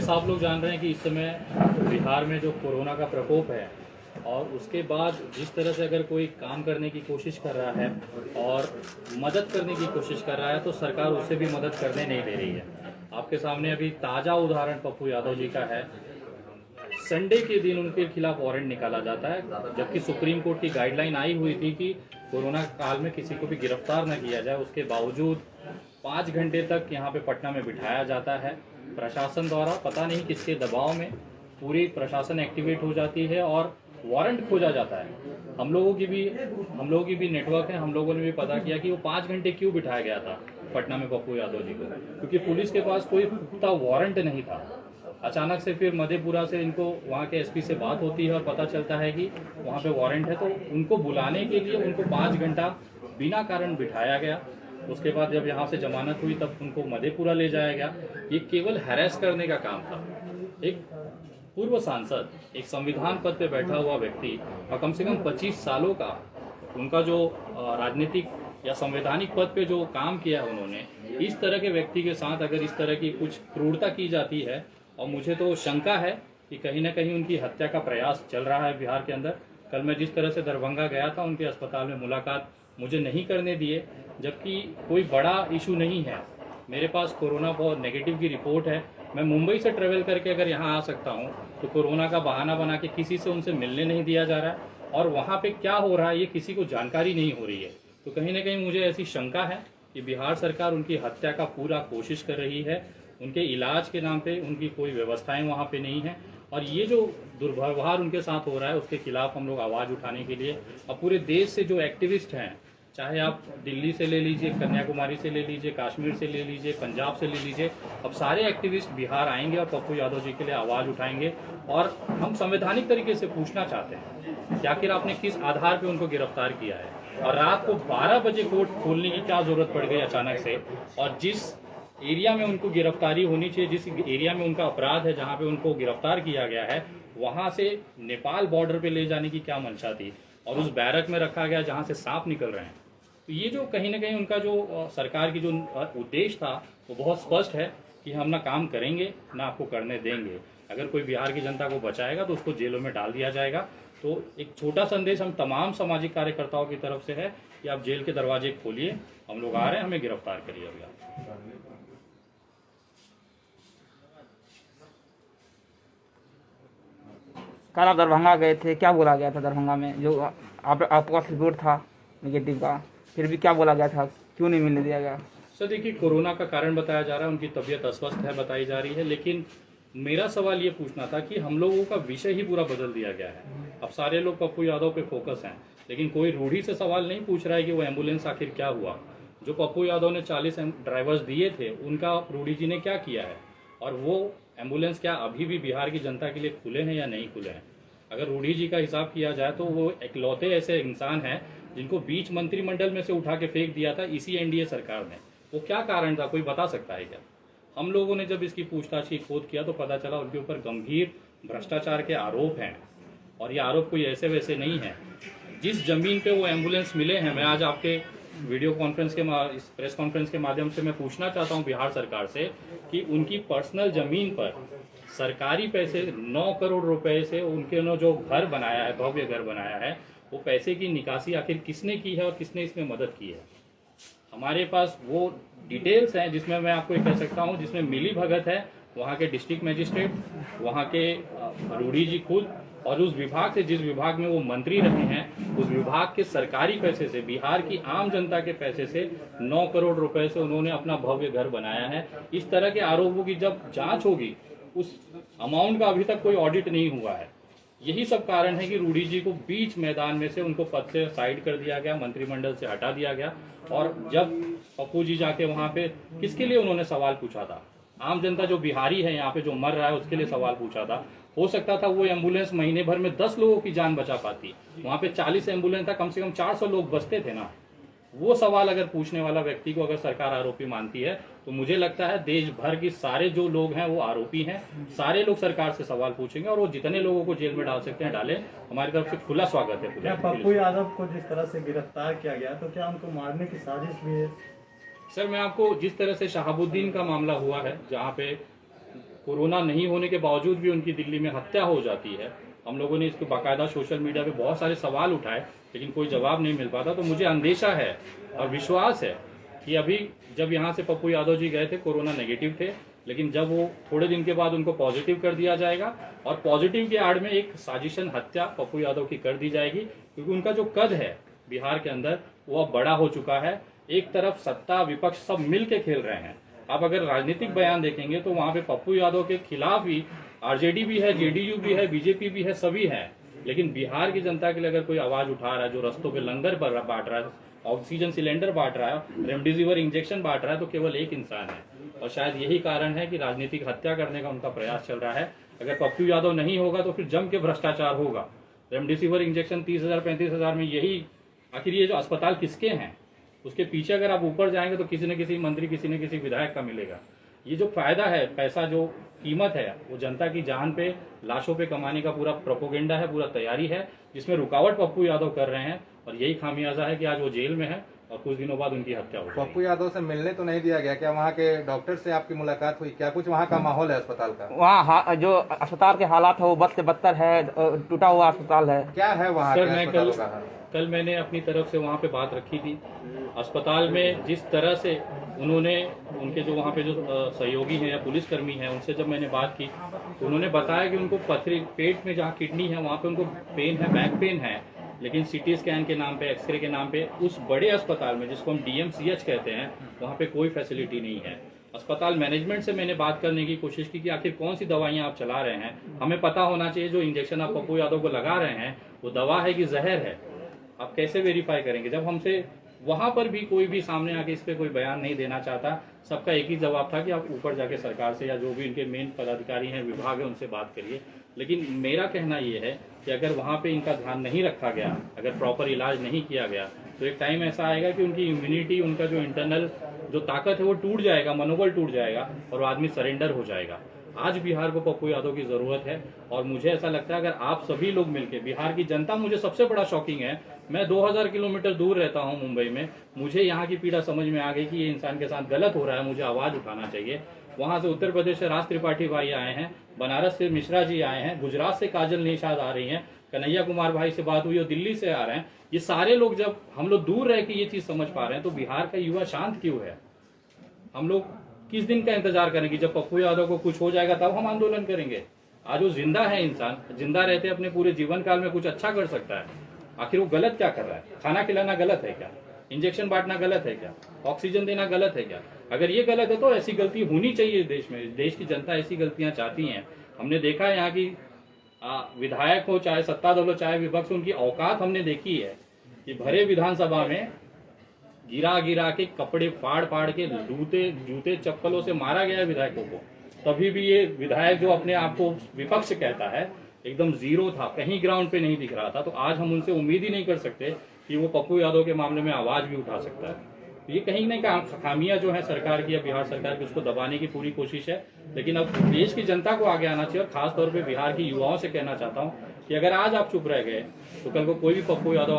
जैसा आप लोग जान रहे हैं कि इस समय बिहार में जो कोरोना का प्रकोप है और उसके बाद जिस तरह से अगर कोई काम करने की कोशिश कर रहा है और मदद करने की कोशिश कर रहा है तो सरकार उससे भी मदद करने नहीं दे रही है। आपके सामने अभी ताज़ा उदाहरण पप्पू यादव जी का है। संडे के दिन उनके खिलाफ वारंट निकाला जाता है, जबकि सुप्रीम कोर्ट की गाइडलाइन आई हुई थी कि कोरोना काल में किसी को भी गिरफ्तार न किया जाए। उसके बावजूद 5 घंटे तक यहाँ पे पटना में बिठाया जाता है। प्रशासन द्वारा पता नहीं किसके दबाव में पूरी प्रशासन एक्टिवेट हो जाती है और वारंट खोजा जाता है। हम लोगों की भी नेटवर्क है, हम लोगों ने भी पता किया कि वो 5 घंटे क्यों बिठाया गया था पटना में पप्पू यादव जी को, क्योंकि पुलिस के पास कोई पुख्ता वारंट नहीं था। अचानक से फिर मधेपुरा से इनको वहाँ के एसपी से बात होती है और पता चलता है कि वहाँ पे वारंट है, तो उनको बुलाने के लिए उनको 5 घंटा बिना कारण बिठाया गया। उसके बाद जब यहाँ से जमानत हुई तब उनको मधेपुरा ले जाया गया। ये केवल हैरेस करने का काम था। एक पूर्व सांसद, एक संविधान पद पे बैठा हुआ व्यक्ति और कम से कम 25 सालों का उनका जो राजनीतिक या संवैधानिक पद पे जो काम किया है उन्होंने, इस तरह के व्यक्ति के साथ अगर इस तरह की कुछ क्रूरता की जाती है, और मुझे तो शंका है कि कहीं ना कहीं उनकी हत्या का प्रयास चल रहा है बिहार के अंदर। कल मैं जिस तरह से दरभंगा गया था, उनके अस्पताल में मुलाकात मुझे नहीं करने दिए, जबकि कोई बड़ा इशू नहीं है। मेरे पास कोरोना बहुत नेगेटिव की रिपोर्ट है। मैं मुंबई से ट्रेवल करके अगर यहाँ आ सकता हूँ तो कोरोना का बहाना बना के किसी से उनसे मिलने नहीं दिया जा रहा है, और वहाँ पे क्या हो रहा है ये किसी को जानकारी नहीं हो रही है। तो कहीं ना कहीं मुझे ऐसी शंका है कि बिहार सरकार उनकी हत्या का पूरा कोशिश कर रही है। उनके इलाज के नाम पे उनकी कोई व्यवस्थाएं वहाँ पे नहीं है, और ये जो दुर्व्यवहार उनके साथ हो रहा है उसके खिलाफ हम लोग आवाज़ उठाने के लिए, और पूरे देश से जो एक्टिविस्ट हैं, चाहे आप दिल्ली से ले लीजिए, कन्याकुमारी से ले लीजिए, कश्मीर से ले लीजिए, पंजाब से ले लीजिए, अब सारे एक्टिविस्ट बिहार आएंगे और पप्पू यादव जी के लिए आवाज़ उठाएंगे। और हम संवैधानिक तरीके से पूछना चाहते हैं कि आखिर आपने किस आधार पे उनको गिरफ्तार किया है, और रात को 12 बजे कोर्ट खोलने की क्या जरूरत पड़ गई अचानक से, और जिस एरिया में उनको गिरफ्तारी होनी चाहिए, जिस एरिया में उनका अपराध है, जहाँ पे उनको गिरफ्तार किया गया है, वहाँ से नेपाल बॉर्डर पे ले जाने की क्या मंशा थी, और उस बैरक में रखा गया जहाँ से सांप निकल रहे हैं। तो ये जो कहीं ना कहीं उनका जो सरकार की जो उद्देश्य था वो बहुत स्पष्ट है कि हम ना काम करेंगे ना आपको करने देंगे। अगर कोई बिहार की जनता को बचाएगा तो उसको जेलों में डाल दिया जाएगा। तो एक छोटा संदेश हम तमाम सामाजिक कार्यकर्ताओं की तरफ से है कि आप जेल के दरवाजे खोलिए, हम लोग आ रहे हैं, हमें गिरफ्तार करिए। अभी कल आप दरभंगा गए थे, क्या बोला गया था दरभंगा में? जो आपका पास रिपोर्ट था नेगेटिव का, फिर भी क्या बोला गया था, क्यों नहीं मिलने दिया गया? सर देखिए, कोरोना का कारण बताया जा रहा है, उनकी तबीयत अस्वस्थ है बताई जा रही है, लेकिन मेरा सवाल ये पूछना था कि हम लोगों का विषय ही पूरा बदल दिया गया है। अब सारे लोग पप्पू यादव पे फोकस हैं, लेकिन कोई रूढ़ी से सवाल नहीं पूछ रहा है कि वो एम्बुलेंस आखिर क्या हुआ। जो पप्पू यादव ने 40 ड्राइवर्स दिए थे, उनका रूढ़ी जी ने क्या किया है, और वो एम्बुलेंस क्या अभी भी बिहार की जनता के लिए खुले हैं या नहीं खुले हैं? अगर रूढ़ी जी का हिसाब किया जाए तो वो इकलौते ऐसे इंसान हैं जिनको बीच मंत्रिमंडल में से उठा के फेंक दिया था इसी एनडीए सरकार ने। वो क्या कारण था, कोई बता सकता है क्या? हम लोगों ने जब इसकी पूछताछ की खोज किया तो पता चला उनके ऊपर गंभीर भ्रष्टाचार के आरोप हैं, और ये आरोप कोई ऐसे वैसे नहीं है। जिस जमीन पे वो एम्बुलेंस मिले हैं, मैं आज आपके वीडियो कॉन्फ्रेंस के इस प्रेस कॉन्फ्रेंस के माध्यम से मैं पूछना चाहता हूँ बिहार सरकार से कि उनकी पर्सनल जमीन पर सरकारी पैसे 9 करोड़ रुपए से उनके ने जो घर बनाया है, भव्य घर बनाया है, वो पैसे की निकासी आखिर किसने की है और किसने इसमें मदद की है? हमारे पास वो डिटेल्स हैं जिसमें मैं आपको कह सकता हूँ, जिसमें मिली भगत है वहाँ के डिस्ट्रिक्ट मजिस्ट्रेट, वहाँ के रूढ़ी जी खुद, और उस विभाग से जिस विभाग में वो मंत्री रहे हैं, उस विभाग के सरकारी पैसे से, बिहार की आम जनता के पैसे से 9 करोड़ रुपए से उन्होंने अपना भव्य घर बनाया है। इस तरह के आरोपों की जब जांच होगी, उस अमाउंट का अभी तक कोई ऑडिट नहीं हुआ है। यही सब कारण है कि रूढ़ी जी को बीच मैदान में से उनको पद से साइड कर दिया गया, मंत्रिमंडल से हटा दिया गया। और जब पप्पू जी जाके वहां पे किसके लिए उन्होंने सवाल पूछा था? आम जनता जो बिहारी है यहाँ पे जो मर रहा है उसके लिए सवाल पूछा था। हो सकता था वो एम्बुलेंस महीने भर में 10 लोगों की जान बचा पाती। वहां पे 40 एम्बुलेंस था, कम से कम 400 लोग बचते थे ना। वो सवाल अगर पूछने वाला व्यक्ति को अगर सरकार आरोपी मानती है तो मुझे लगता है देश भर की सारे जो लोग हैं वो आरोपी हैं। सारे लोग सरकार से सवाल पूछेंगे और वो जितने लोगों को जेल में डाल सकते हैं डालें। हमारी तरफ से खुला स्वागत है। क्या पप्पू यादव को जिस तरह से गिरफ्तार किया गया तो क्या उनको मारने की साजिश भी है? सर मैं आपको जिस तरह से शहाबुद्दीन का मामला हुआ है, जहाँ पे कोरोना नहीं होने के बावजूद भी उनकी दिल्ली में हत्या हो जाती है। हम लोगों ने इसको बाकायदा सोशल मीडिया पे बहुत सारे सवाल उठाए, लेकिन कोई जवाब नहीं मिल पाता। तो मुझे अंदेशा है और विश्वास है कि अभी जब यहाँ से पप्पू यादव जी गए थे कोरोना नेगेटिव थे, लेकिन जब वो थोड़े दिन के बाद उनको पॉजिटिव कर दिया जाएगा और पॉजिटिव के आड़ में एक साजिशन हत्या पप्पू यादव की कर दी जाएगी, क्योंकि उनका जो कद है बिहार के अंदर वो अब बड़ा हो चुका है। एक तरफ सत्ता विपक्ष सब मिल के खेल रहे हैं। आप अगर राजनीतिक बयान देखेंगे तो वहां पे पप्पू यादव के खिलाफ ही आरजेडी भी है, जेडीयू भी है, बीजेपी भी है, सभी है। लेकिन बिहार की जनता के लिए अगर कोई आवाज उठा रहा है, जो रस्तों पे लंगर बांट रहा है, ऑक्सीजन सिलेंडर बांट रहा है, रेमडेसिविर इंजेक्शन बांट रहा है, तो केवल एक इंसान है। और शायद यही कारण है कि राजनीतिक हत्या करने का उनका प्रयास चल रहा है। अगर पप्पू यादव नहीं होगा तो फिर जम के भ्रष्टाचार होगा। रेमडेसिविर इंजेक्शन 30,000 35,000 में, यही आखिर ये जो अस्पताल किसके हैं, उसके पीछे अगर आप ऊपर जाएंगे तो किसी न किसी मंत्री, किसी न किसी विधायक का मिलेगा। ये जो फायदा है, पैसा जो कीमत है, वो जनता की जान पे, लाशों पे कमाने का पूरा प्रोपोगेंडा है, पूरा तैयारी है, जिसमें रुकावट पप्पू यादव कर रहे हैं। और यही खामियाजा है कि आज वो जेल में है और कुछ दिनों बाद उनकी हत्या हो। पप्पू यादव से मिलने तो नहीं दिया गया, क्या वहाँ के डॉक्टर से आपकी मुलाकात हुई? क्या कुछ वहाँ का माहौल है अस्पताल का? वहाँ जो अस्पताल के हालात है वो बद से बदतर है, टूटा हुआ अस्पताल है। क्या है वहाँ सर, के मैं अस्पतालों का हाल? कल मैंने अपनी तरफ से वहाँ पे बात रखी थी। अस्पताल में जिस तरह से उन्होंने, उनके जो वहाँ पे जो सहयोगी हैं या पुलिसकर्मी हैं, उनसे जब मैंने बात की तो उन्होंने बताया कि उनको पथरी, पेट में जहाँ किडनी है वहाँ पे उनको पेन है, बैक पेन है, लेकिन सीटी स्कैन के नाम पे, एक्सरे के नाम पे उस बड़े अस्पताल में, जिसको हम DMCH कहते हैं, वहाँ पे कोई फैसिलिटी नहीं है। अस्पताल मैनेजमेंट से मैंने बात करने की कोशिश की कि आखिर कौन सी दवाइयाँ आप चला रहे हैं, हमें पता होना चाहिए जो इंजेक्शन आप पप्पू यादव को लगा रहे हैं वो दवा है कि जहर है, आप कैसे वेरीफाई करेंगे? जब हमसे वहां पर भी कोई भी सामने आके इस पे कोई बयान नहीं देना चाहता। सबका एक ही जवाब था कि आप ऊपर जाके सरकार से या जो भी इनके मेन पदाधिकारी हैं, विभाग है, उनसे बात करिए। लेकिन मेरा कहना ये है कि अगर वहां पे इनका ध्यान नहीं रखा गया, अगर प्रॉपर इलाज नहीं किया गया, तो एक टाइम ऐसा आएगा कि उनकी इम्यूनिटी, उनका जो इंटरनल जो ताकत है वो टूट जाएगा, मनोबल टूट जाएगा और वो आदमी सरेंडर हो जाएगा। आज बिहार को पप्पू यादव की जरूरत है और मुझे ऐसा लगता है अगर आप सभी लोग मिलकर, बिहार की जनता, मुझे सबसे बड़ा शॉकिंग है, मैं 2000 किलोमीटर दूर रहता हूं मुंबई में, मुझे यहाँ की पीड़ा समझ में आ गई कि ये इंसान के साथ गलत हो रहा है, मुझे आवाज उठाना चाहिए। वहां से उत्तर प्रदेश से राज त्रिपाठी भाई आए हैं, बनारस से मिश्रा जी आए हैं, गुजरात से काजल निषाद आ रही हैं, कन्हैया कुमार भाई से बात हुई और दिल्ली से आ रहे हैं। ये सारे लोग, जब हम लोग दूर रह के ये चीज समझ पा रहे हैं तो बिहार का युवा शांत क्यों है? हम लोग किस दिन का इंतजार करेंगे? जब पप्पू यादव को कुछ हो जाएगा तब हम आंदोलन करेंगे। आज वो जिंदा है, इंसान जिंदा रहते अपने पूरे जीवन काल में कुछ अच्छा कर सकता है। आखिर वो गलत क्या कर रहा है? खाना खिलाना गलत है क्या? इंजेक्शन बांटना गलत है क्या? ऑक्सीजन देना गलत है क्या? अगर ये गलत है तो ऐसी गलती होनी चाहिए देश में। देश की जनता ऐसी गलतियां चाहती है। हमने देखा है यहाँ की विधायक हो, चाहे सत्ता दल हो, चाहे विपक्ष, उनकी औकात हमने देखी है कि भरे विधानसभा में गिरा गिरा के, कपड़े फाड़ फाड़ के, जूते चप्पलों से मारा गया है विधायकों को। तभी भी ये विधायक जो अपने आप को विपक्ष कहता है, एकदम जीरो था, कहीं ग्राउंड पे नहीं दिख रहा था। तो आज हम उनसे उम्मीद ही नहीं कर सकते कि वो पप्पू यादव के मामले में आवाज भी उठा सकता है। ये कहीं न कहीं खामियां जो है सरकार की या बिहार सरकार की, उसको दबाने की पूरी कोशिश है। लेकिन अब देश की जनता को आगे आना चाहिए और खासतौर पर बिहार के युवाओं से कहना चाहता हूँ कि अगर आज आप चुप रह गए तो कल को कोई भी पप्पू यादव